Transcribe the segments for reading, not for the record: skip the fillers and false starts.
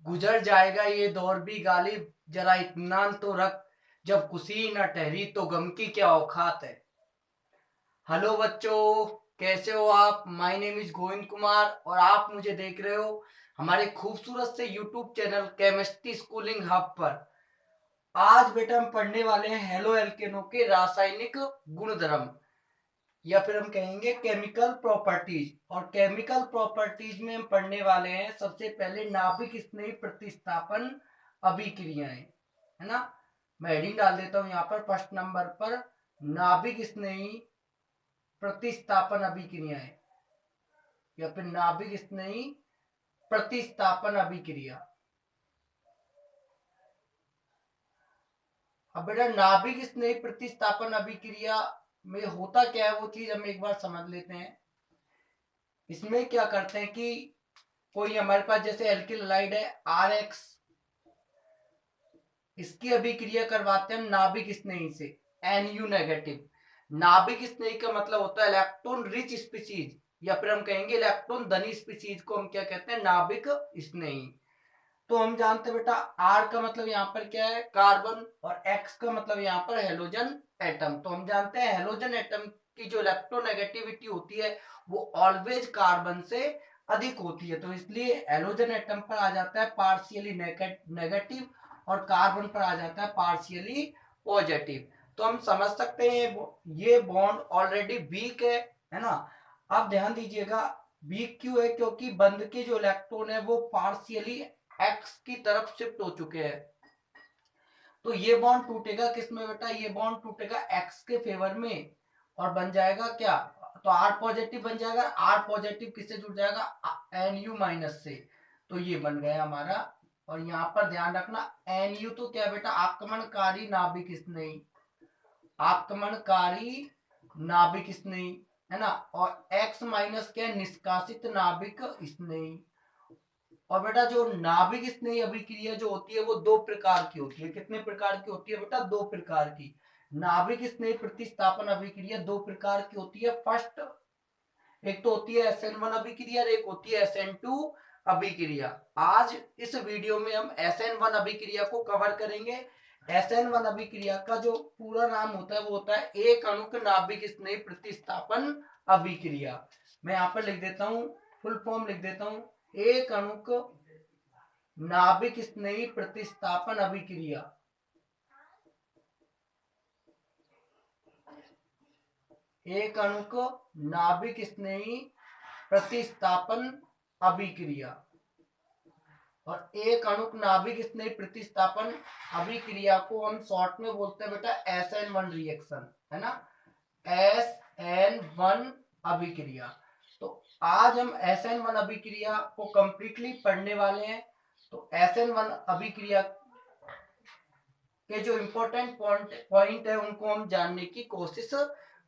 गुजर जाएगा ये दौर भी गालिब, जरा इत्मीनान तो रख, जब खुशी न ठहरी तो गम की क्या औकात है। हेलो बच्चों, कैसे हो आप? My name is Govind Kumar और आप मुझे देख रहे हो हमारे खूबसूरत से YouTube channel chemistry schooling hub पर। आज बेटा हम पढ़ने वाले हैं हेलो एल्केनो के रासायनिक गुणधर्म, या फिर हम कहेंगे केमिकल प्रॉपर्टीज। और केमिकल प्रॉपर्टीज में हम पढ़ने वाले हैं सबसे पहले नाभिक स्नेही प्रतिस्थापन अभिक्रियाएं, है ना। मैं हेडिंग डाल देता हूं यहाँ पर फर्स्ट नंबर पर, नाभिक स्नेही प्रतिस्थापन अभिक्रियाएं या फिर नाभिक स्नेही प्रतिस्थापन अभिक्रिया। अब बेटा नाभिक स्नेही प्रतिस्थापन अभिक्रिया में होता क्या है वो चीज हम एक बार समझ लेते हैं। इसमें क्या करते हैं कि कोई हमारे पास जैसे एल्किल हैलाइड है RX, इसकी अभिक्रिया करवाते हैं हम नाभिक स्नेही से Nu नेगेटिव। नाभिक स्नेही का मतलब होता है इलेक्ट्रॉन रिच स्पीसीज, या फिर हम कहेंगे इलेक्ट्रॉन धनी स्पीसीज को हम क्या कहते हैं, नाभिक स्नेही। तो हम जानते हैं बेटा R का मतलब यहाँ पर क्या है, कार्बन, और X का मतलब यहाँ पर हेलोजन एटम। तो हम जानते हैं हेलोजन एटम की जो इलेक्ट्रोनेगेटिविटी होती है वो ऑलवेज कार्बन से अधिक होती है, तो इसलिए हेलोजन एटम पर आ जाता है पार्शियली नेगेटिव और कार्बन पर आ जाता है पार्शियली पॉजिटिव। तो हम समझ सकते हैं ये बॉन्ड ऑलरेडी वीक है ना। अब ध्यान दीजिएगा वीक क्यों है, क्योंकि बंध के जो इलेक्ट्रॉन है वो पार्शियली एक्स की तरफ शिफ्ट हो चुके हैं। तो ये बॉन्ड टूटेगा किसमें बेटा, ये बॉन्ड टूटेगा एक्स के फेवर में और बन जाएगा क्या, तो आर पॉजिटिव बन जाएगा। आर पॉजिटिव किससे जुड़ जाएगा, एनयू माइनस से। तो ये बन गया हमारा। और यहाँ पर ध्यान रखना एनयू तो क्या बेटा, आक्रमणकारी नाभिक स्नेही, आक्रमणकारी नाभिक स्नेही, है ना। और एक्स माइनस क्या, निष्कासित नाभिक स्नेही। और बेटा जो नाभिक स्नेही अभिक्रिया जो होती है वो दो प्रकार की होती है। कितने प्रकार की होती है बेटा, दो प्रकार की। नाभिक स्नेही प्रतिस्थापन अभिक्रिया दो प्रकार की होती है। फर्स्ट एक तो होती है SN1 अभिक्रिया और एक होती है SN2 अभिक्रिया। आज इस वीडियो में हम SN1 अभिक्रिया को कवर करेंगे। SN1 अभिक्रिया का जो पूरा नाम होता है वो होता है एक अणुक नाभिक स्नेही प्रतिस्थापन अभिक्रिया। मैं यहाँ पर लिख देता हूँ, फुल फॉर्म लिख देता हूँ, एक अणुक नाभिक स्नेही प्रतिस्थापन अभिक्रिया। एक अणुक नाभिक स्नेही प्रतिस्थापन अभिक्रिया। और एक अणुक नाभिक स्नेही प्रतिस्थापन अभिक्रिया को हम शॉर्ट में बोलते हैं बेटा SN1 रिएक्शन, है ना, SN1 अभिक्रिया। तो आज हम SN1 अभिक्रिया को कंप्लीटली पढ़ने वाले हैं। तो SN1 अभिक्रिया के जो इंपॉर्टेंट पॉइंट है उनको हम जानने की कोशिश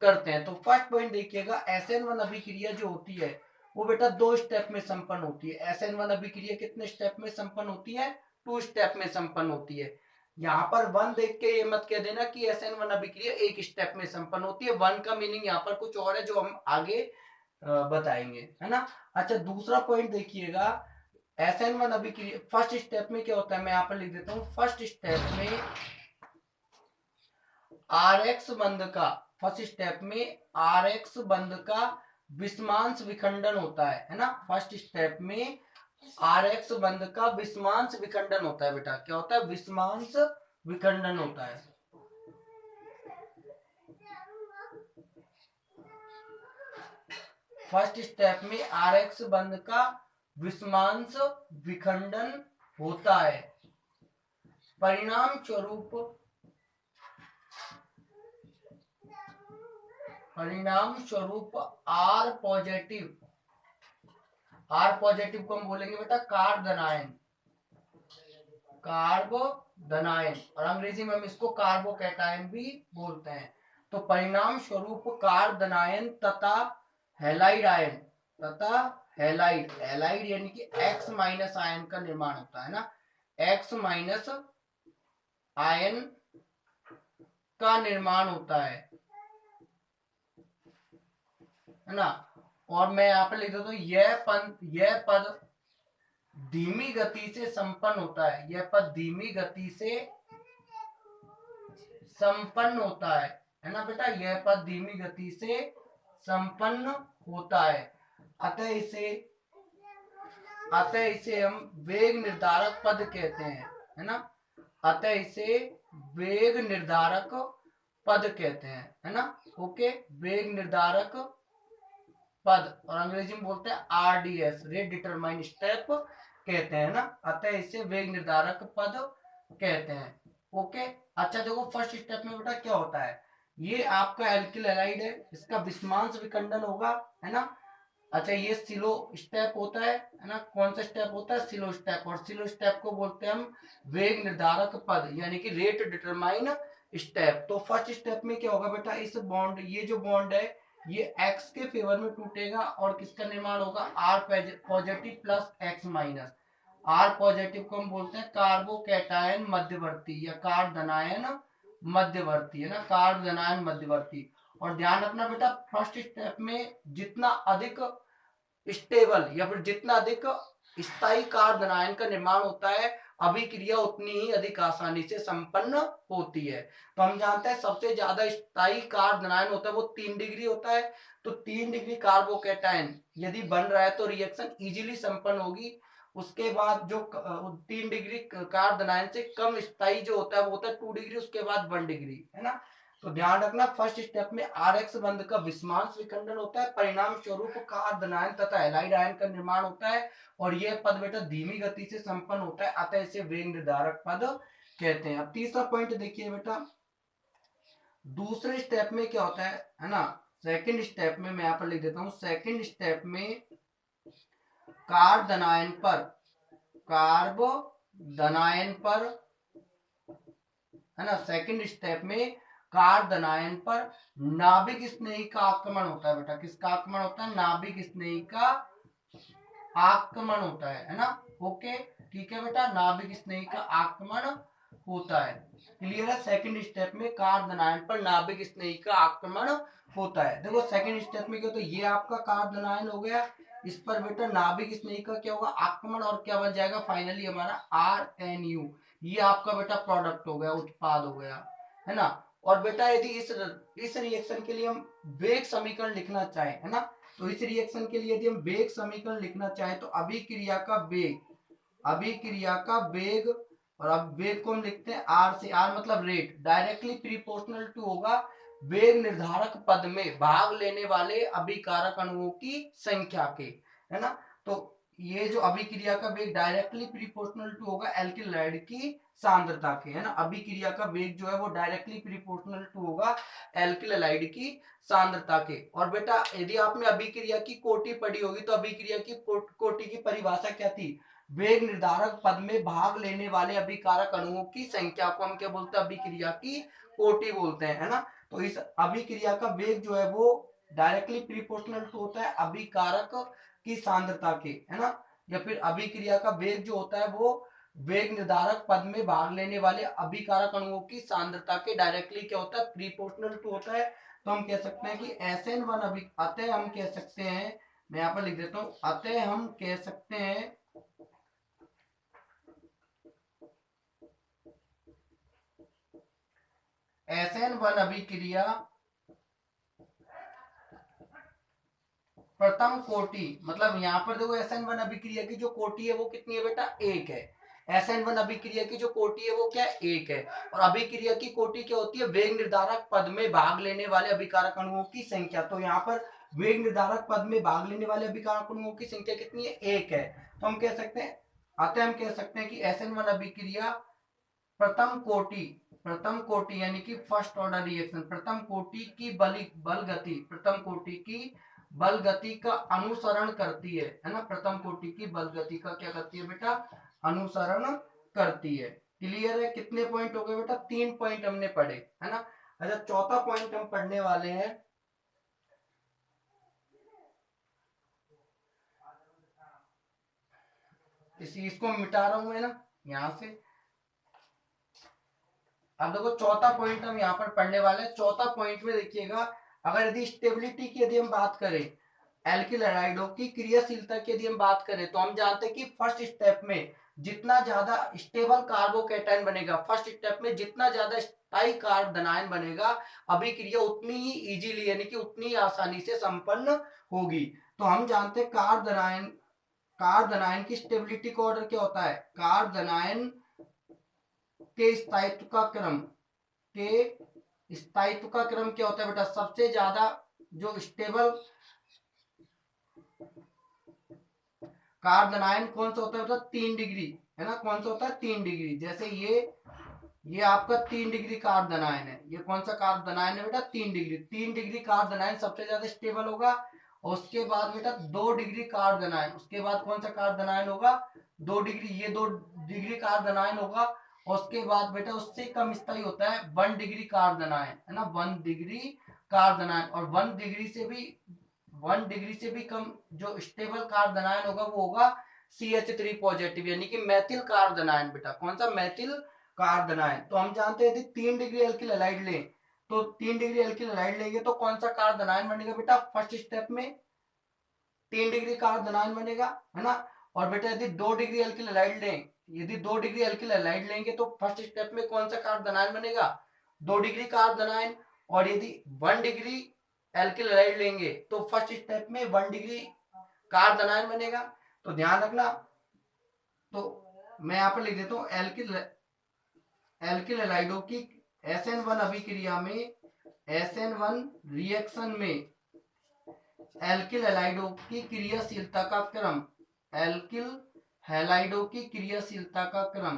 करते हैं। तो फर्स्ट पॉइंट देखिएगा, SN1 अभिक्रिया जो होती है वो बेटा दो स्टेप में संपन्न होती है। SN1 अभिक्रिया कितने स्टेप में संपन्न होती है, 2 स्टेप में संपन्न होती है। यहाँ पर 1 देख के ये मत कह देना कि SN1 अभिक्रिया एक स्टेप में संपन्न होती है। 1 का मीनिंग यहाँ पर कुछ और है जो हम आगे बताएंगे, है ना। अच्छा दूसरा पॉइंट देखिएगा, SN1 अभिक्रिया फर्स्ट स्टेप में क्या होता है, मैं यहाँ पर लिख देता हूँ। फर्स्ट स्टेप में RX बंध का, फर्स्ट स्टेप में RX बंध का विषमांश विखंडन होता है ना। फर्स्ट स्टेप में RX बंध का विषमांश विखंडन होता है बेटा। क्या होता है, विषमांश विखंडन होता है। फर्स्ट स्टेप में RX बंध का विषमांश विखंडन होता है। परिणाम स्वरूप आर पॉजिटिव को हम बोलेंगे बेटा कार्ब धनायन, और अंग्रेजी में हम इसको कार्बोकैटायन भी बोलते हैं। तो परिणाम स्वरूप कार्ब धनायन तथा हैलाइड आयन, हैलाइड यानी कि X माइनस आयन का निर्माण होता है ना। X माइनस आयन का निर्माण होता है ना। और मैं यहाँ पर लिख देता हूँ यह पद धीमी गति से संपन्न होता है, यह पद धीमी गति से संपन्न होता है ना बेटा, यह पद धीमी गति से संपन्न होता है। अतः इसे हम वेग निर्धारक पद कहते हैं, है ना। अतः इसे वेग निर्धारक पद कहते हैं, है ना। ओके, वेग निर्धारक पद, और अंग्रेजी में बोलते हैं आरडीएस, रेट डिटरमाइन स्टेप कहते हैं ना। अतः इसे वेग निर्धारक पद कहते हैं। ओके, अच्छा देखो फर्स्ट स्टेप में बेटा क्या होता है, ये आपका एल्किल हैलाइड है, इसका विस्मांस विखंडन होगा, है ना। अच्छा ये सिलो स्टेप होता है ना। कौन सा स्टेप होता है, सिलो स्टेप, और सिलो स्टेप को बोलते हैं हम वेग निर्धारक पद, यानी कि रेट डिटरमाइन स्टेप। तो फर्स्ट स्टेप में क्या होगा बेटा, इस बॉन्ड, ये जो बॉन्ड है ये एक्स के फेवर में टूटेगा और किसका निर्माण होगा, R positive plus X minus. R positive को हम बोलते हैं कार्बोकैटायन मध्यवर्ती या कार्बोनायन मध्यवर्ती, है ना, कार्बोनायन मध्यवर्ती। और ध्यान रखना बेटा फर्स्ट स्टेप में जितना अधिक स्टेबल या फिर जितना अधिक स्थायी कार्बोनायन का निर्माण होता है, अभिक्रिया उतनी ही अधिक आसानी से संपन्न होती है। तो हम जानते हैं सबसे ज्यादा स्थायी कार्बोनायन होता है वो 3 डिग्री होता है। तो 3 डिग्री कार्बोकैटायन यदि बन रहा है तो रिएक्शन इजीली संपन्न होगी। उसके बाद जो 3 डिग्री कार्बोनायन से कम स्थायी जो होता है वो होता है 2 डिग्री, उसके बाद 1 डिग्री, है ना। तो ध्यान रखना फर्स्ट स्टेप में आर एक्स बंध का विस्मांस विखंडन होता है, परिणाम स्वरूप कार्बोनायन तथा हैलाइड आयन का निर्माण होता है, और यह पद बेटा धीमी गति से संपन्न होता है, अतः इसे वेग निर्धारक पद कहते हैं। अब तीसरा पॉइंट देखिए बेटा, दूसरे स्टेप में क्या होता है ना। सेकंड स्टेप में मैं यहां पर लिख देता हूं, सेकंड स्टेप में कार्बोनायन पर है ना, सेकंड स्टेप में कार्बोनायन पर नाभिक स्नेही का आक्रमण होता है बेटा। किसका आक्रमण होता है, नाभिक स्नेही का आक्रमण होता है ना। ओके ठीक है बेटा, नाभिक स्नेही का आक्रमण होता है, क्लियर है। सेकंड स्टेप में कार्बोनायन पर नाभिक स्नेही का आक्रमण होता है। देखो सेकंड स्टेप में क्या होता है, ये आपका कार्बोनायन हो गया, इस पर बेटा नाभिक स्नेही का क्या होगा, आक्रमण, और क्या बन जाएगा फाइनली हमारा RNU। ये आपका बेटा प्रोडक्ट हो गया, उत्पाद हो गया, है ना। और बेटा यदि इस रिएक्शन के लिए हम वेग समीकरण लिखना चाहें, है ना, तो इस रिएक्शन के लिए यदि हम वेग समीकरण लिखना चाहें तो अभिक्रिया का वेग, और अब वेग को हम लिखते हैं आर से, आर मतलब रेट, डायरेक्टली प्रिपोर्शनल टू होगा वेग निर्धारक पद में भाग लेने वाले अभिकारक अणुओं की संख्या के, है ना। तो ये जो अभिक्रिया का वेग डायरेक्टली प्रिपोर्शनल टू होगा एल्किल हैलाइड की सांद्रता के, है ना। अभिक्रिया का वेग जो है वो डायरेक्टली प्रिपोर्शनल टू होगा एल्किल हैलाइड की सांद्रता के। और बेटा यदि आपने अभिक्रिया की कोटि पढ़ी होगी तो अभिक्रिया की कोटि की परिभाषा क्या थी, वेग निर्धारक पद में भाग लेने वाले अभिकारक अणुओं की संख्या को हम क्या बोलते हैं, अभिक्रिया की कोटि बोलते हैं, है ना। तो इस अभिक्रिया का वेग जो है वो डायरेक्टली प्रिपोर्शनल टू होता है अभिकारक की सांद्रता के, है ना। या फिर अभिक्रिया का वेग जो होता है वो वेग निर्धारक पद में भाग लेने वाले अभिकारक अणुओं की सांद्रता के डायरेक्टली क्या होता है, प्रिपोर्शनल टू होता है। तो हम कह सकते हैं कि SN1 अतः हम कह सकते हैं, मैं यहाँ पर लिख देता हूं, अतः हम कह सकते हैं SN1 अभिक्रिया प्रथम कोटि, मतलब यहाँ पर देखो SN1 अभिक्रिया की जो कोटि है वो कितनी है बेटा, 1 है। SN1 अभिक्रिया की जो कोटि है वो क्या है, 1 है। और अभिक्रिया की कोटि क्या होती है, वेग निर्धारक पद में भाग लेने वाले अभिकारक अणुओं की संख्या। तो यहाँ पर वेग निर्धारक पद में भाग लेने वाले अभिकारक अणुओं की संख्या कितनी है, 1 है। तो हम कह सकते हैं, अतः हम कह सकते हैं कि SN1 अभिक्रिया प्रथम कोटि यानी कि फर्स्ट ऑर्डर रिएक्शन, प्रथम कोटि की बल गति का अनुसरण करती है ना। प्रथम कोटि की बल गति का क्या करती है बेटा, अनुसरण करती है। क्लियर है, कितने पॉइंट हो गए बेटा, 3 पॉइंट हमने पढ़े, है ना। अच्छा चौथा पॉइंट हम पढ़ने वाले हैं, इसको मिटा रहा हूं मैं ना यहां से। अब देखो चौथा पॉइंट हम यहाँ पर पढ़ने वाले हैं। चौथा पॉइंट में देखिएगा, अगर यदि स्टेबिलिटी की यदि हम बात करें एल्किल हैलाइडों की क्रियाशीलता की यदि हम बात करें तो हम जानते हैं कि फर्स्ट स्टेप में जितना ज्यादा स्टेबल कार्बोकैटायन बनेगा, फर्स्ट स्टेप में जितना ज्यादा स्थायी कार्बोनाइन बनेगा, अभिक्रिया उतनी ही इजीली यानी कि उतनी ही आसानी से संपन्न होगी। तो हम जानते हैं कार्बोनाइन की स्टेबिलिटी का ऑर्डर क्या होता है? कार्बोनाइन के स्थायित्व का क्रम क्या होता है बेटा? सबसे ज्यादा जो स्टेबल कार्बोनाइन कौन सा होता है? मतलब 3 डिग्री, है ना? कौन सा होता है? 3 डिग्री। जैसे ये आपका 3 डिग्री कार्बोनाइन है। ये कौन सा कार्बोनाइन है बेटा? 3 डिग्री। 3 डिग्री कार्बोनाइन सबसे ज्यादा स्टेबल होगा। और उसके बाद बेटा 2 डिग्री कार्बोनाइन, उसके बाद कौन सा कार्बोनाइन होगा? 2 डिग्री, ये 2 डिग्री कार्बोनाइन होगा। और उसके बाद बेटा उससे कम स्थायी होता है 1 डिग्री कार्बोनाइन, है ना? 1 डिग्री कार्बोनाइन। और 1 डिग्री से भी कम जो स्टेबल कार्बोनाइन होगा वो होगा CH3 पॉजिटिव, यानी कि मेथिल कार्बोनाइन बेटा। कौन सा? मेथिल कार्बोनाइन। तो हम जानते हैं यदि 3 डिग्री एल्किल हैलाइड लें तो 3 डिग्री एल्किल हैलाइड लेंगे तो कौन सा कार्बोनाइन बनेगा बेटा? फर्स्ट स्टेप में 3 डिग्री कार्बोनाइन बनेगा, है ना? और बेटा यदि 2 डिग्री एल्किल हैलाइड लें, यदि 2 डिग्री एल्किल हैलाइड लेंगे तो फर्स्ट स्टेप में कौन सा कार्बोनाइन बनेगा? 2 डिग्री कार्बोनाइन। और यदि 1 डिग्री एल्किल हैलाइड लेंगे तो फर्स्ट स्टेप में 1 डिग्री कार्बोनाइन बनेगा। तो ध्यान रखना। तो मैं यहाँ पर लिख देता हूँ एल्किल हैलाइडों की SN1 अभिक्रिया में, SN1 रिएक्शन में एल्किल हैलाइडों की क्रियाशीलता का क्रम, एल्किल हैलाइडों की क्रियाशीलता का क्रम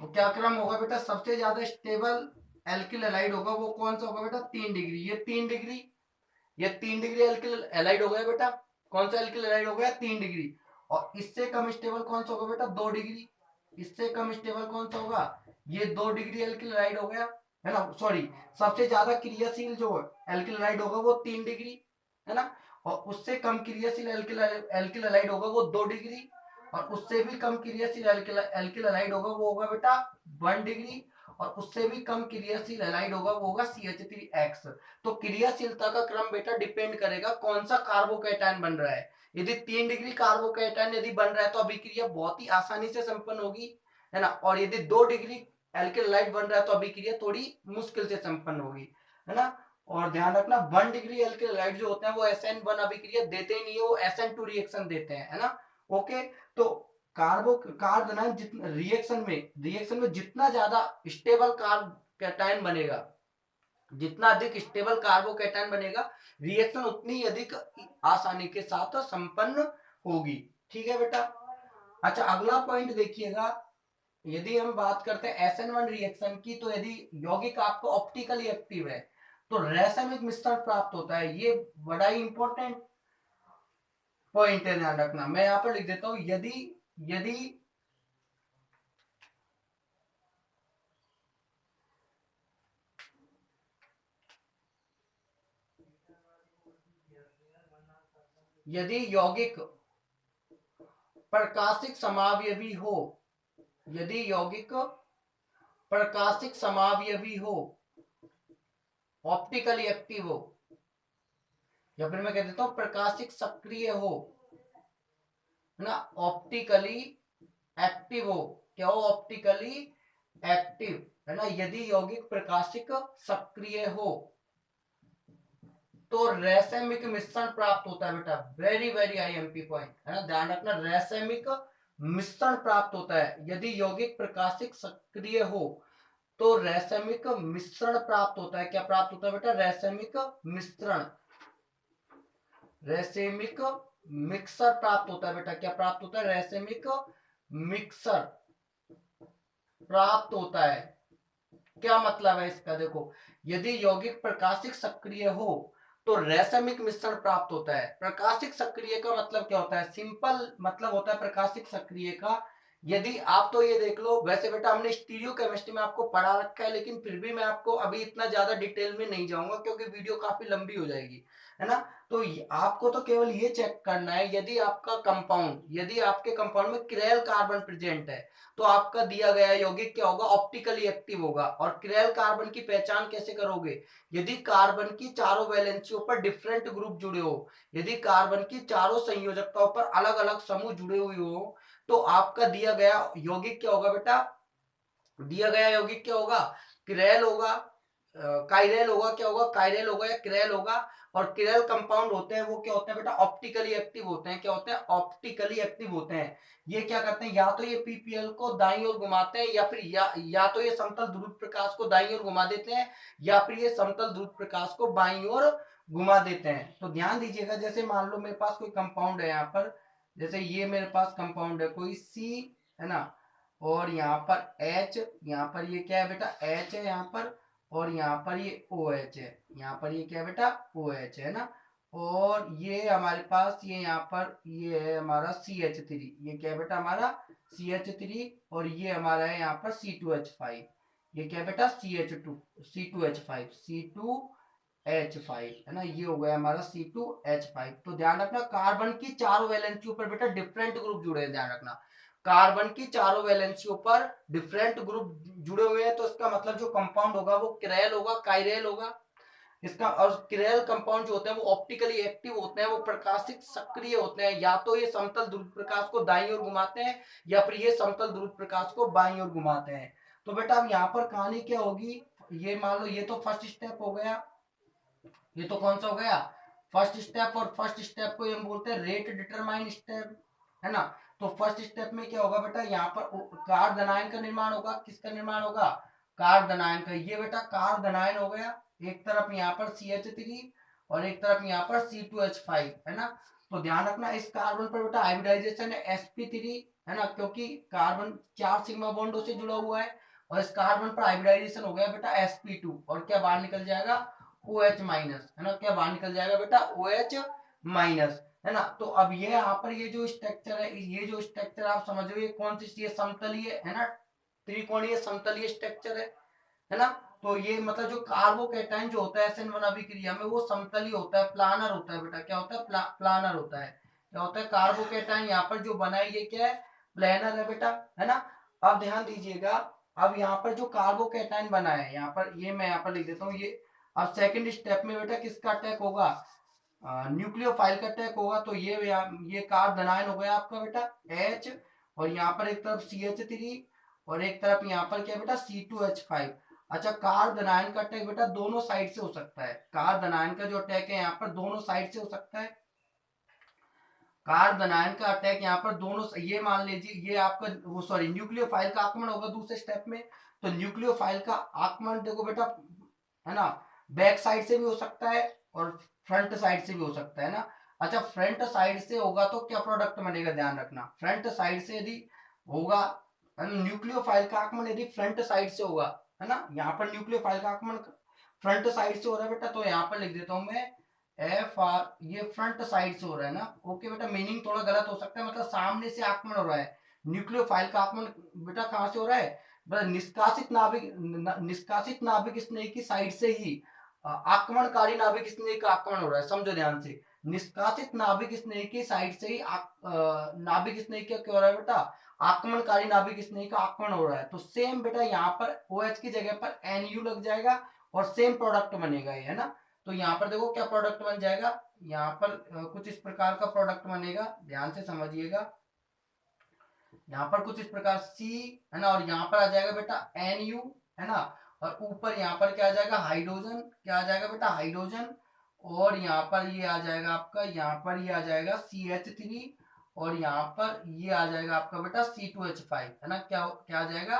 तो क्या क्रम होगा बेटा? सबसे ज्यादा स्टेबल एल्किल हैलाइड होगा वो कौन सा होगा बेटा? 3 डिग्री। ये 3 डिग्री एल्किल हैलाइड हो गया बेटा। कौन सा एल्किल हैलाइड हो गया? 3 डिग्री। और इससे कम स्टेबल कौन सा होगा बेटा? 2 डिग्री। इससे कम स्टेबल कौन सा होगा? ये 2 डिग्री एल्किल हैलाइड हो गया, है ना? सॉरी, सबसे ज्यादा क्रियाशील जो एल्किल हैलाइड होगा वो 3 डिग्री, है ना? और उससे कम क्रियाशील एल्किल हैलाइड होगा वो 2 डिग्री। और उससे भी कम क्रियाशील एल्किल हैलाइड होगा वो होगा बेटा 1 डिग्री। और उससे भी कम क्रियाशील हैलाइड होगा वो होगा CH3X। तो क्रियाशीलता का क्रम बेटा डिपेंड करेगा कौन सा कार्बोकैटायन बन रहा है। यदि 3 डिग्री कार्बोकैटायन यदि बन रहा है तो अभिक्रिया बहुत ही आसानी से संपन्न होगी, है ना? और यदि 2 डिग्री एल्किल हैलाइड बन रहा है तो अभिक्रिया थोड़ी मुश्किल से संपन्न होगी, है ना? और ध्यान रखना 1 डिग्री एल्किल हैलाइड जो होते हैं वो SN1 अभिक्रिया देते ही नहीं है, वो SN2 रिएक्शन देते हैं, है ना? ओके। तो कार्बोनाइन जितना रिएक्शन में जितना ज्यादा स्टेबल कार्बोकैटायन बनेगा, जितना अधिक स्टेबल कार्बोकैटायन बनेगा, रिएक्शन उतनी अधिक आसानी के साथ संपन्न होगी। ठीक है बेटा। अच्छा, अगला पॉइंट देखिएगा। यदि हम बात करते हैं SN1 रिएक्शन की, तो यदि यौगिक आपको ऑप्टिकली एक्टिव है तो रैसमिक मिश्रण प्राप्त होता है। ये बड़ा ही इंपॉर्टेंट पॉइंट है, ध्यान रखना। मैं यहां पर लिख देता हूं, यदि यदि यदि यौगिक प्रकाशिक समावयवी हो, यदि यौगिक प्रकाशिक समावयवी हो, ऑप्टिकली एक्टिव हो, या फिर मैं कह देता हूं प्रकाशिक सक्रिय हो, है ना? ऑप्टिकली एक्टिव हो। क्या हो? ऑप्टिकली एक्टिव, है ना? यदि यौगिक प्रकाशिक सक्रिय हो तो रैसमिक मिश्रण प्राप्त होता है बेटा। वेरी वेरी IMP पॉइंट, है ना? ध्यान रखना, रैसमिक मिश्रण प्राप्त होता है। यदि यौगिक प्रकाशिक सक्रिय हो तो रैसमिक मिश्रण प्राप्त होता है। क्या प्राप्त होता है बेटा? रैसमिक मिश्रण, रैसमिक मिक्सर प्राप्त होता है बेटा। क्या प्राप्त होता है? रैसमिक मिक्सर प्राप्त होता है। क्या मतलब है इसका? देखो, यदि यौगिक प्रकाशिक सक्रिय हो तो रैसमिक मिश्रण प्राप्त होता है। प्रकाशिक सक्रिय का मतलब क्या होता है? सिंपल मतलब होता है प्रकाशिक सक्रिय का, यदि आप तो ये देख लो, वैसे बेटा हमने स्टीरियो केमिस्ट्री में आपको पढ़ा रखा है, लेकिन फिर भी मैं आपको अभी इतना ज्यादा डिटेल में नहीं जाऊंगा क्योंकि वीडियो काफी लंबी हो जाएगी, है ना। तो आपको तो केवल ये चेक करना है, यदि आपका कंपाउंड, यदि आपके कंपाउंड में किरैल कार्बन प्रेजेंट है तो आपका दिया गया यौगिक क्या होगा, ऑप्टिकली एक्टिव होगा। और किरैल कार्बन की पहचान कैसे करोगे, यदि कार्बन की चारों वैलेंसियों पर डिफरेंट ग्रुप जुड़े हो, यदि कार्बन की चारों संयोजकताओं पर अलग अलग समूह जुड़े हुए हो, तो आपका दिया गया यौगिक क्या होगा बेटा, दिया गया यौगिक क्या होगा, किरैल होगा, काइरेल होगा, क्या होगा, काइरेल होगा या किरैल होगा। और किरैल कंपाउंड होते हैं वो क्या होते हैं बेटा, ऑप्टिकली एक्टिव होते हैं। क्या होते हैं, ऑप्टिकली एक्टिव होते हैं। ये क्या करते हैं, या तो ये पीपीएल को दाईं ओर घुमाते हैं, या फिर या तो ये समतल ध्रुव प्रकाश को दाईं ओर घुमा देते हैं, या फिर ये समतल ध्रुव प्रकाश को बाईं ओर घुमा देते हैं। तो ध्यान दीजिएगा, जैसे मान लो मेरे पास कोई कंपाउंड है यहाँ पर, जैसे ये मेरे पास कंपाउंड है कोई सी, है ना, और यहाँ पर H, यहाँ पर ये क्या है बेटा, H है यहाँ पर, और यहाँ पर ये OH है, यहाँ पर ये क्या है बेटा, OH है ना। और ये हमारे पास ये यहाँ पर ये है हमारा CH3, ये क्या है बेटा हमारा CH3, और ये हमारा है यहाँ पर C2H5, ये क्या है बेटा C2H5, C2H5 है ना, ये हो गया हमारा C2H5। तो ध्यान रखना, कार्बन की चारों वैलेंसियों पर बेटा डिफरेंट ग्रुप जुड़े हैं, ध्यान रखना, कार्बन की चारों वैलेंसियों पर डिफरेंट ग्रुप जुड़े हुए हैं, तो इसका मतलब जो कंपाउंड होगा वो किरैल होगा, काइरेल होगा इसका। और किरैल कंपाउंड जो होते हैं वो ऑप्टिकली एक्टिव होते हैं, वो प्रकाशिक सक्रिय होते हैं, या तो ये समतल ध्रुव प्रकाश को दाईं ओर घुमाते हैं, या फिर ये समतल ध्रुव प्रकाश को बाईं ओर घुमाते हैं। तो बेटा अब यहाँ पर कहानी क्या होगी, ये मान लो ये तो फर्स्ट स्टेप हो गया, ये तो कौन सा हो गया, फर्स्ट स्टेप। और फर्स्ट स्टेप को हम बोलते हैं रेट डिटरमाइन स्टेप, है ना। तो फर्स्ट स्टेप में क्या होगा बेटा, यहाँ पर कार्बनायन का निर्माण होगा, किसका निर्माण होगा, कार्बनायन का। ये बेटा कार्बनायन हो गया, एक तरफ यहाँ पर CH3 और एक तरफ यहाँ पर C2H5, है ना। तो ध्यान रखना, इस कार्बन पर बेटा हाइब्रिडाइजेशन है sp3, है ना, क्योंकि कार्बन 4 सिग्मा बॉन्डों से जुड़ा हुआ है, और इस कार्बन पर हाइब्रिडाइजेशन हो गया बेटा sp2, और क्या बाहर निकल जाएगा OH माइनस, है ना, क्या बाहर निकल जाएगा बेटा OH माइनस, है ना। तो अब ये यहाँ पर ये जो स्ट्रक्चर है, ये जो स्ट्रक्चर आप समझ रहे हो, ये कौन सी, ये समतलीय, है ना, त्रिकोणीय समतलीय स्ट्रक्चर है ना। तो ये मतलब जो कार्बोकेटाइन जो होता है SN1 अभिक्रिया में वो समतलीय होता है, प्लानर होता है बेटा, क्या होता है, प्लानर होता है। क्या होता है, कार्बोकेटाइन यहाँ पर जो बना है ये क्या है, प्लानर है बेटा, है ना। अब ध्यान दीजिएगा, अब यहाँ पर जो कार्बोकेटाइन बना है यहाँ पर, ये मैं यहाँ पर लिख देता हूँ ये। अब सेकंड स्टेप में बेटा किसका अटैक होगा, न्यूक्लियोफाइल का अटैक होगा। तो ये कार्बनायन हो गया आपका बेटा H, और यहाँ पर एक तरफ CH3 और एक तरफ यहाँ पर क्या बेटा C2H5। अच्छा, कार्बनायन का अटैक बेटा दोनों साइड से हो सकता है, कार्बनायन का जो अटैक है यहाँ पर दोनों साइड से हो सकता है। कार्बनायन का अटैक यहाँ पर दोनों, ये मान लीजिए ये आपका वो सॉरी न्यूक्लियोफाइल का आक्रमण होगा दूसरे स्टेप में। तो न्यूक्लियोफाइल का आक्रमण देखो बेटा, है ना, बैक साइड से भी हो सकता है और फ्रंट साइड से भी हो सकता है ना। अच्छा, फ्रंट साइड से होगा तो क्या प्रोडक्ट बनेगा, ध्यान रखना, फ्रंट साइड से यदि होगा न्यूक्लियोफाइल का आक्रमण, यदि फ्रंट साइड से होगा, है ना, यहाँ पर न्यूक्लियोफाइल का आक्रमण फ्रंट साइड से हो रहा है बेटा, तो यहाँ पर लिख देता हूं मैं FR, ये फ्रंट साइड से हो रहा है ना। ओके बेटा, मीनिंग थोड़ा गलत हो सकता है, मतलब सामने से आक्रमण हो रहा है। न्यूक्लियोफाइल का आक्रमण बेटा कहां से हो रहा है, निष्कासित नाभिक स्नेह की साइड से ही आक्रमणकारी नाभिक स्नेह का आक्रमण हो रहा है, समझो ध्यान से। निष्कासित नाभिक स्नेह की साइड से ही नाभिक स्नेह क्या हो रहा है बेटा, आक्रमणकारी नाभिक स्नेह का आक्रमण हो रहा है। तो सेम बेटा यहाँ पर OH की जगह पर NU लग जाएगा और सेम प्रोडक्ट बनेगा, है ना। तो यहाँ पर देखो क्या प्रोडक्ट बन जाएगा, यहाँ पर कुछ इस प्रकार का प्रोडक्ट बनेगा, ध्यान से समझिएगा। यहाँ पर कुछ इस प्रकार C, है ना, और यहाँ पर आ जाएगा बेटा NU, है ना, और ऊपर यहाँ पर क्या आ जाएगा, हाइड्रोजन, क्या आ जाएगा बेटा, हाइड्रोजन। और यहाँ पर ये आ जाएगा आपका, यहाँ पर ये आ जाएगा CH3, और यहाँ पर ये आ जाएगा आपका बेटा C2H5, है ना, क्या क्या आ जाएगा,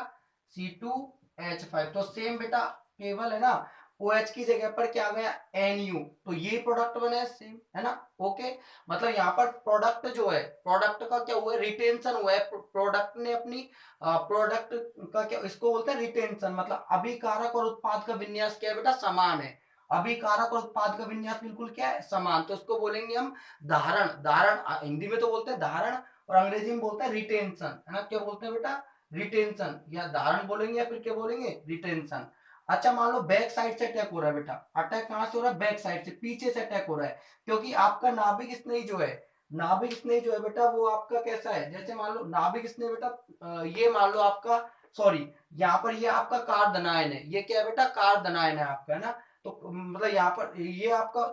C2H5। तो सेम बेटा, केवल है ना OH की जगह पर क्या आ गया NU, तो ये प्रोडक्ट बने सेम, है ना। ओके, मतलब यहाँ पर प्रोडक्ट जो है, प्रोडक्ट का क्या हुआ है, रिटेंशन हुआ है, प्रोडक्ट ने अपनी प्रोडक्ट का क्या इसको बोलते हैं रिटेंशन, मतलब अभिकारक और उत्पाद का विन्यास क्या है बेटा, समान है। अभिकारक और उत्पाद का विन्यास बिल्कुल क्या है, समान, तो उसको बोलेंगे हम धारण। धारण हिंदी में तो बोलते हैं धारण और अंग्रेजी में बोलते हैं रिटेंशन, है ना, क्या बोलते हैं बेटा, रिटेंशन, या धारण बोलेंगे या फिर क्या बोलेंगे, रिटेंशन। अच्छा मान लो बैक साइड से अटैक हो रहा है बेटा, अटैक कहां से हो रहा है, बैक साइड से, पीछे से अटैक हो रहा है, क्योंकि आपका नाभिक स्नेही जो है, नाभिक स्नेही जो है बेटा वो आपका कैसा है, जैसे मान लो नाभिक स्नेही बेटा ये मान लो आपका, सॉरी यहाँ पर ये आपका कार्बनायन है, ये क्या है बेटा, कार्बनायन है आपका, है ना, तो मतलब यहाँ पर ये आपका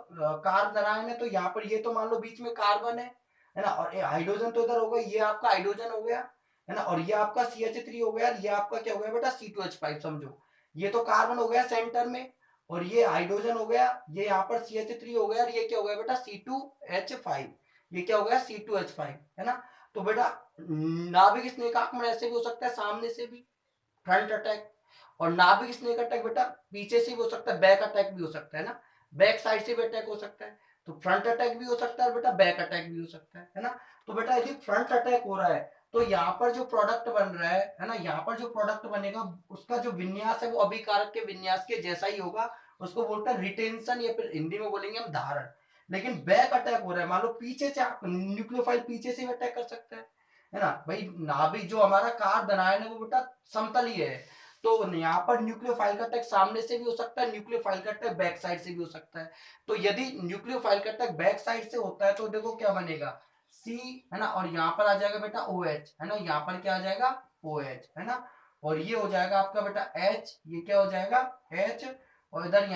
कार्बनायन है, तो यहाँ पर ये तो मान लो बीच में कार्बन है ना, और हाइड्रोजन तो इधर हो गया, ये आपका हाइड्रोजन हो गया, है ना, और ये आपका CH3 हो गया, ये आपका क्या हो गया बेटा, C2H5 समझो, ये तो कार्बन हो गया सेंटर में, और ये हाइड्रोजन हो गया, ये यहाँ पर CH3 हो गया, और ये क्या हो गया बेटा, C2H5, ये क्या हो गया, C2H5, है ना। तो बेटा नाभिक स्नेह का आक्रमण ऐसे भी हो सकता है, सामने से भी, फ्रंट अटैक, और नाभिक स्नेक अटैक बेटा पीछे से भी हो सकता है, बैक अटैक भी हो सकता है ना, बैक साइड से भी अटैक हो सकता है, तो फ्रंट अटैक भी हो सकता है बेटा, बैक अटैक भी हो सकता है ना। तो बेटा यदि फ्रंट अटैक हो रहा है तो यहाँ पर जो प्रोडक्ट बन रहा है ना, यहाँ पर जो प्रोडक्ट बनेगा उसका जो विन्यास है वो अभिकारक के विन्यास के जैसा ही होगा, उसको बोलते हैं रिटेंशन, या फिर हिंदी में बोलेंगे हम धारण। लेकिन बैक अटैक हो रहा है, मान लो पीछे से न्यूक्लियोफाइल पीछे से भी अटैक कर सकता है ना भाई, नाभिक जो हमारा कार बनाया है वो बेटा समतल ही है, तो यहाँ पर न्यूक्लियोफाइल का अटैक सामने से भी हो सकता है, न्यूक्लियोफाइल का अटैक बैक साइड से भी हो सकता है। तो यदि न्यूक्लियोफाइल का अटैक बैक साइड से होता है तो देखो क्या बनेगा, सी, है ना, और यहाँ पर आ जाएगा बेटा OH, है ना, यहाँ पर क्या आ जाएगा OH, है ना, और ये हो जाएगा आपका बेटा H, ये क्या हो जाएगा H, और इधर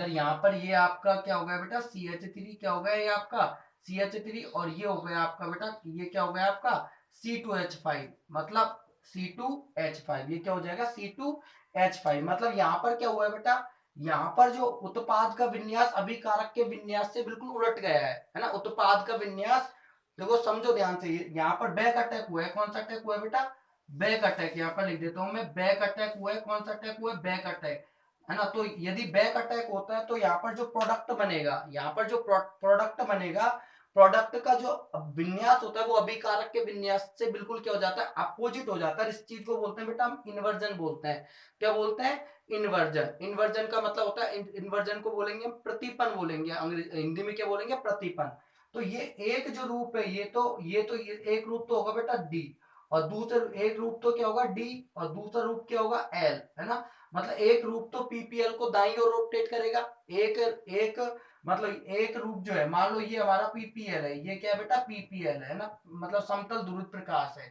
यहाँ पर ये आपका क्या हो गया बेटा CH3, क्या हो गया ये आपका CH3, और ये हो गया आपका बेटा, ये क्या हो गया आपका C2H5, मतलब C2H5, ये क्या हो जाएगा C2H5, मतलब यहाँ पर क्या हुआ है बेटा, यहाँ पर जो उत्पाद का विन्यास अभिकारक के विन्यास से बिल्कुल उलट गया है ना, उत्पाद का विन्यास, देखो समझो ध्यान से, यहाँ पर बैक अटैक हुआ है, कौन सा अटैक हुआ है बेटा, बैक अटैक, यहाँ पर लिख देता हूं मैं, बैक अटैक हुआ है, कौन सा अटैक हुआ है, बैक अटैक, है ना। तो यदि बैक अटैक होता है तो यहाँ पर जो प्रोडक्ट बनेगा, यहाँ पर जो प्रोडक्ट बनेगा, प्रोडक्ट का जो विन्यास होता है वो अभिकारक के विन्यास से बिल्कुल क्या हो जाता है, अपोजिट हो जाता है, इस चीज को बोलते हैं बेटा हम इन्वर्जन बोलते हैं, क्या बोलते हैं, इन्वर्जन। इन्वर्जन का मतलब होता है, इन्वर्जन को बोलेंगे हम प्रतिपन बोलेंगे, हिंदी में क्या बोलेंगे, प्रतिपन। तो ये एक जो रूप है, ये एक रूप तो होगा बेटा डी, और दूसरे एक रूप तो क्या होगा डी, और दूसरा रूप क्या होगा एल, है ना, मतलब एक रूप तो पीपीएल को दाईं ओर रोटेट करेगा, एक एक मतलब एक रूप जो है, मान लो ये हमारा पीपीएल है, ये क्या है बेटा पीपीएल है ना, मतलब समतल ध्रुवित प्रकाश है,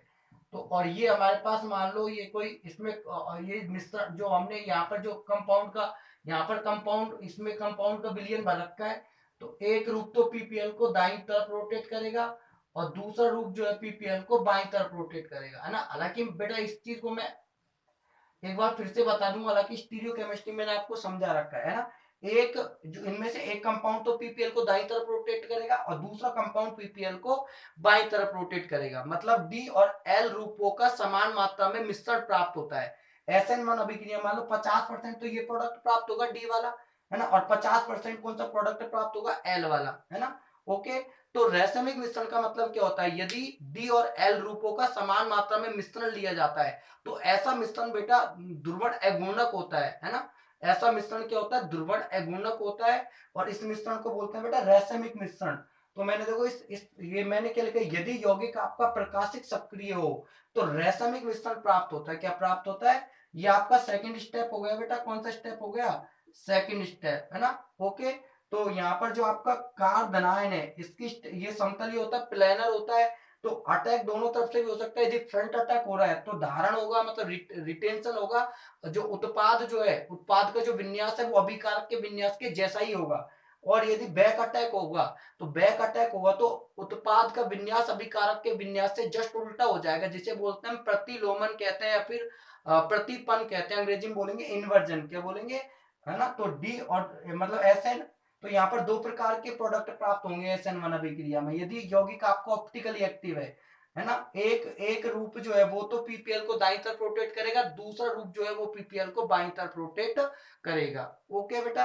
तो और ये हमारे पास मान लो ये कोई इसमें ये मिश्रण जो हमने यहाँ पर जो कंपाउंड का, यहाँ पर कंपाउंड, इसमें कंपाउंड का विलयन भर रखा है, तो एक रूप तो पीपीएल को दाईं तरफ रोटेट करेगा, और दूसरा रूप जो है पीपीएल को बाईं तरफ रोटेट करेगा, है ना। हालांकि बेटा इस चीज को मैं एक बार फिर से बता दूंगा, हालांकि स्टीरियो केमिस्ट्री मैंने आपको समझा रखा है ना, एक जो इनमें से एक कंपाउंड तो पीपीएल को दाईं तरफ रोटेट करेगा, और दूसरा कंपाउंड पीपीएल को बाईं तरफ रोटेट करेगा, मतलब डी और एल रूपों का समान मात्रा में मिश्रण प्राप्त होता है। SN1 अभिक्रिया मान लो 50% तो ये प्रोडक्ट प्राप्त होगा डी वाला, है ना, और 50% कौन सा प्रोडक्ट प्राप्त होगा एल वाला, है ना। ओके, तो रैसमिक मिश्रण का मतलब क्या होता है, यदि डी और एल रूपों का समान मात्रा में मिश्रण लिया जाता है तो ऐसा मिश्रण बेटा ध्रुवण अगुणक होता है ना, ऐसा मिश्रण क्या होता है, ध्रुवण अगुणक होता है, और इस मिश्रण को बोलते हैं बेटा रैसमिक मिश्रण। तो मैंने देखो इस ये मैंने क्या लिखा, यदि यौगिक आपका प्रकाशिक सक्रिय हो तो रैसमिक मिश्रण प्राप्त होता है, क्या प्राप्त होता है, ये आपका सेकंड स्टेप हो गया बेटा, कौन सा स्टेप हो गया, सेकंड स्टेप, है ना। ओके, तो यहाँ पर जो आपका कार्बनायन है इसकी ये समतली होता है, प्लेनर होता है, तो अटैक दोनों तरफ से भी हो सकता है, यदि फ्रंट अटैक हो रहा है तो धारण होगा, मतलब रिटेंशन होगा, जो उत्पाद जो है, उत्पाद का जो विन्यास है वो अभिकारक के विन्यास के जैसा ही होगा, और यदि बैक अटैक होगा तो बैक अटैक होगा तो उत्पाद का विन्यास अभिकारक के विन्यास से जस्ट उल्टा हो जाएगा, जिसे बोलते हैं प्रतिलोमन कहते हैं, या फिर प्रतिपन कहते हैं, अंग्रेजी में बोलेंगे इन्वर्जन, क्या बोलेंगे, है ना। तो डी और मतलब SN, तो यहाँ पर दो प्रकार के प्रोडक्ट प्राप्त होंगे SN1 अभिक्रिया में, यदि यौगिक आपको ऑप्टिकली एक्टिव है ना, एक एक रूप जो है वो तो पीपीएल को दाईं तरफ रोटेट करेगा, दूसरा रूप जो है वो पीपीएल को बाईं तरफ रोटेट करेगा। ओके बेटा,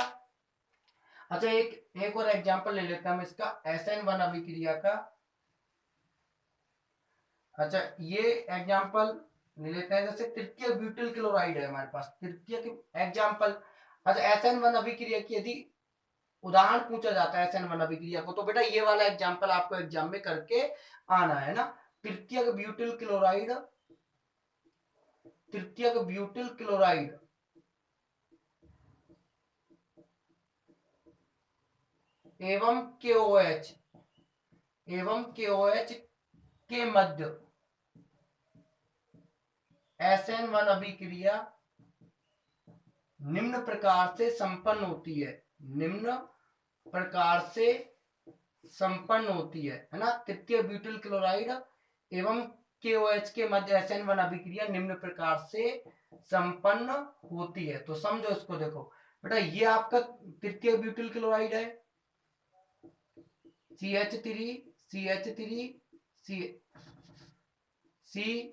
अच्छा एक और एग्जांपल ले लेते हैं हम इसका, SN1 अभिक्रिया का। अच्छा ये एग्जांपल ले लेते हैं, जैसे तृतीय ब्यूटिल क्लोराइड है हमारे पास, तृतीय एग्जांपल, अच्छा SN1 अभिक्रिया की यदि उदाहरण पूछा जाता है SN1 अभिक्रिया को, तो बेटा ये वाला एग्जांपल आपको एग्जाम में करके आना है ना। तृतीयक ब्यूटिल क्लोराइड, तृतीयक ब्यूटिल क्लोराइड एवं KOH, एवं KOH के मध्य SN1 अभिक्रिया निम्न प्रकार से संपन्न होती है, निम्न प्रकार से संपन्न होती है ना। तृतीय ब्यूटिल क्लोराइड एवं KOH के मध्य SN1 अभिक्रिया निम्न प्रकार से संपन्न होती है। तो समझो इसको, देखो बेटा ये आपका तृतीय ब्यूटिल क्लोराइड है, CH3 CH3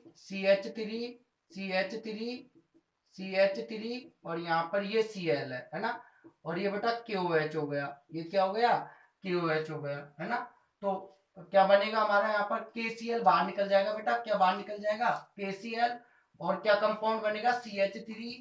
CH3 CH3 CH3 और यहाँ पर ये Cl है ना, और ये बेटा KOH हो गया, ये क्या हो गया, KOH हो गया है ना। तो क्या बनेगा हमारा यहाँ पर KCl बाहर निकल जाएगा बेटा, क्या बाहर निकल जाएगा KCl, और क्या कंपाउंड बनेगा CH3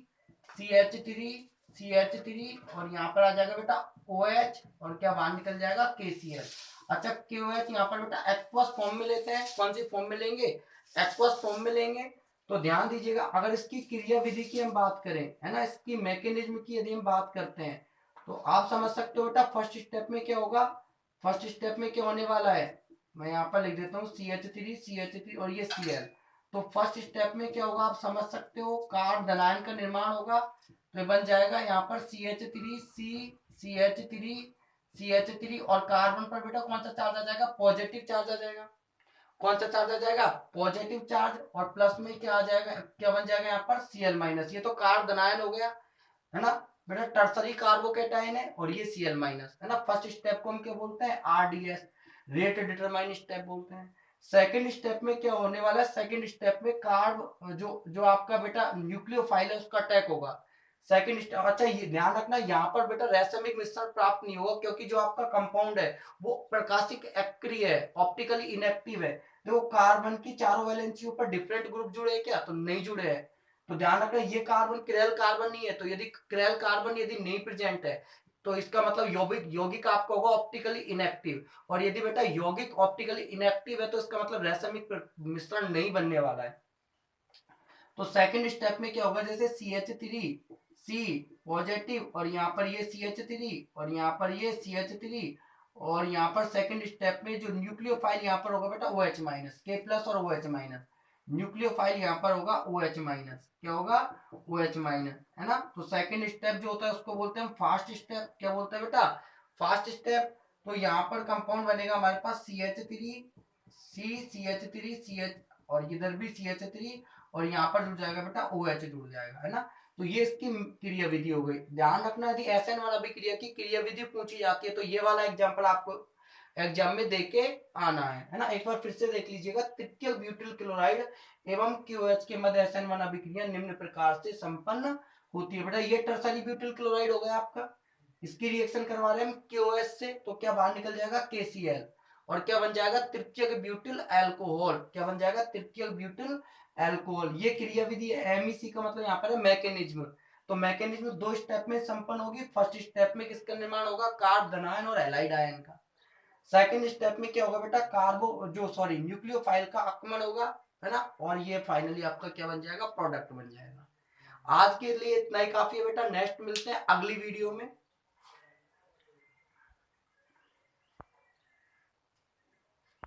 CH3 CH3 और यहाँ पर आ जाएगा बेटा OH, और क्या बाहर निकल जाएगा KCl। अच्छा KOH यहाँ पर बेटा एक्वस फॉर्म में लेते हैं, कौन सी फॉर्म में लेंगे, एक्वस फॉर्म में लेंगे। तो ध्यान दीजिएगा, अगर इसकी क्रिया विधि की हम बात करें है ना, इसकी मैकेनिज्म की यदि हम बात करते हैं, तो आप समझ सकते हो बेटा फर्स्ट स्टेप में क्या होगा, फर्स्ट स्टेप में क्या होने वाला है, मैं यहाँ पर लिख देता हूँ CH3 और ये Cl। तो फर्स्ट स्टेप में क्या होगा आप समझ सकते हो, कार्ब धनायन का निर्माण होगा, तो बन जाएगा यहाँ पर CH3 और कार्बन पर बेटा कौन सा चार्ज आ जाएगा, पॉजिटिव चार्ज आ जाएगा, कौन सा चार्ज आ जाएगा, पॉजिटिव चार्ज, और प्लस में क्या आ जाएगा, क्या बन जाएगा यहाँ पर Cl-, ये तो कार्ब धनायन हो गया है ना बेटा, टर्सरी कार्बोकेटाइन है, और ये Cl- है ना। फर्स्ट स्टेप को हम क्या बोलते हैं, RDS, रेट डिटरमाइन स्टेप बोलते हैं। सेकंड स्टेप में क्या होने वाला है, सेकंड स्टेप में कार्ब जो जो आपका बेटा न्यूक्लियोफाइल है उसका अटैक होगा, सेकंड स्टेप। अच्छा ये ध्यान रखना यहाँ पर बेटा रैसमिक मिश्रण प्राप्त नहीं होगा, क्योंकि जो आपका कंपाउंड है वो प्रकाशिक एक्रिय है, ऑप्टिकली इनएक्टिव है। देखो कार्बन की चारों वैलेंसियों पर डिफरेंट ग्रुप जुड़े हैं क्या, तो नहीं जुड़े हैं। तो ध्यान रखना ये कार्बन क्रेल कार्बन नहीं है, तो यदि क्रेल कार्बन यदि नहीं प्रेजेंट है तो इसका मतलब यौगिक यौगिक आपका होगा ऑप्टिकली इनएक्टिव, और यदि बेटा यौगिक ऑप्टिकली इनएक्टिव है तो इसका मतलब रैसमिक मिश्रण नहीं बनने वाला है। तो सेकंड स्टेप में क्या होगा, जैसे CH3 C पॉजिटिव, और यहाँ पर ये CH3 और यहाँ पर ये CH3, और यहाँ पर सेकंड स्टेप में जो न्यूक्लियोफाइल यहाँ पर होगा बेटा OH-, K+ और OH-, न्यूक्लियोफाइल यहाँ पर होगा OH-, क्या होगा OH-, है ना। तो सेकंड स्टेप जो होता है उसको बोलते हैं फास्ट स्टेप, क्या बोलते हैं बेटा, फास्ट स्टेप। तो यहाँ पर कंपाउंड बनेगा हमारे पास CH3 CH3 CH, और इधर भी CH3, और यहाँ पर जुड़ जाएगा बेटा OH जुड़ जाएगा, है ना। तो ये इसकी क्रिया विधि हो गई। ध्यान रखना यदि SN1 अभिक्रिया की क्रिया विधि पूछी जाती है तो ये वाला एग्जांपल आपको एग्जाम में देके आना है ना। एक बार फिर से देख लीजिएगा, तृतीय ब्यूटिल क्लोराइड एवं KOH के मध्य SN1 अभिक्रिया निम्न प्रकार से संपन्न होती है। बेटा ये टर्सरी ब्यूटिल क्लोराइड हो गया आपका, इसकी रिएक्शन करवा रहे हैं हम KOH से, तो क्या बाहर निकल जाएगा KCl, और क्या बन जाएगा तृतीयक ब्यूटिल अल्कोहल, क्या बन जाएगा तृतीयक ब्यूटिल अल्कोहल। ये क्रिया विधि है, MEC का मतलब यहाँ पर है मैकेनिज्म। तो मैकेनिज्म दो स्टेप में संपन्न होगी। फर्स्ट स्टेप में किसका निर्माण होगा, कार्ब धनायन और हैलाइड आयन का। सेकंड स्टेप में क्या होगा बेटा, कार्बो जो सॉरी न्यूक्लियोफाइल का आक्रमण होगा, है ना, और ये फाइनली आपका क्या बन जाएगा, प्रोडक्ट बन जाएगा। आज के लिए इतना ही काफी है बेटा, नेक्स्ट मिलते हैं अगली वीडियो में।